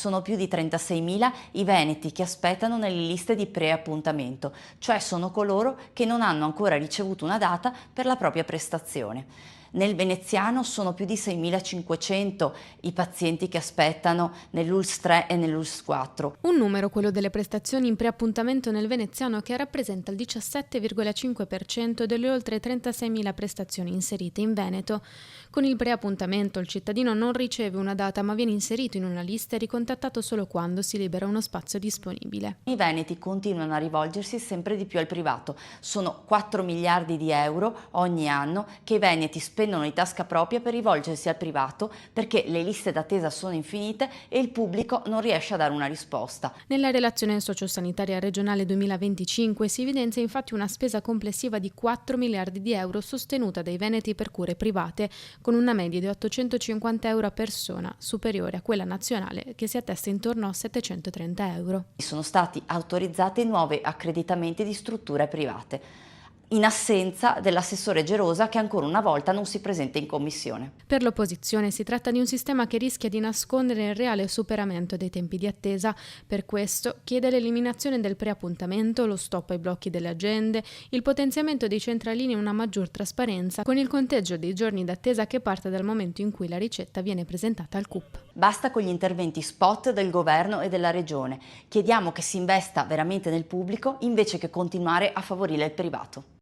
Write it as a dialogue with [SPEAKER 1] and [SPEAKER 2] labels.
[SPEAKER 1] Sono più di 36.000 i veneti che aspettano nelle liste di preappuntamento, cioè sono coloro che non hanno ancora ricevuto una data per la propria prestazione. Nel veneziano sono più di 6.500 i pazienti che aspettano nell'ULSS 3 e nell'ULSS 4.
[SPEAKER 2] Un numero, quello delle prestazioni in preappuntamento nel veneziano, che rappresenta il 17,5% delle oltre 36.000 prestazioni inserite in Veneto. Con il preappuntamento il cittadino non riceve una data ma viene inserito in una lista e ricontattato solo quando si libera uno spazio disponibile.
[SPEAKER 1] I veneti continuano a rivolgersi sempre di più al privato. Sono 4 miliardi di euro ogni anno che i veneti spendono di tasca propria per rivolgersi al privato perché le liste d'attesa sono infinite e il pubblico non riesce a dare una risposta.
[SPEAKER 2] Nella relazione sociosanitaria regionale 2025 si evidenzia infatti una spesa complessiva di 4 miliardi di euro sostenuta dai veneti per cure private, con una media di 850 euro a persona, superiore a quella nazionale che si attesta intorno a 730 euro.
[SPEAKER 1] Sono stati autorizzati nuovi accreditamenti di strutture private, in assenza dell'assessore Gerosa che ancora una volta non si presenta in commissione.
[SPEAKER 2] Per l'opposizione si tratta di un sistema che rischia di nascondere il reale superamento dei tempi di attesa. Per questo chiede l'eliminazione del preappuntamento, lo stop ai blocchi delle agende, il potenziamento dei centralini e una maggior trasparenza, con il conteggio dei giorni d'attesa che parte dal momento in cui la ricetta viene presentata al CUP.
[SPEAKER 1] Basta con gli interventi spot del governo e della regione. Chiediamo che si investa veramente nel pubblico invece che continuare a favorire il privato.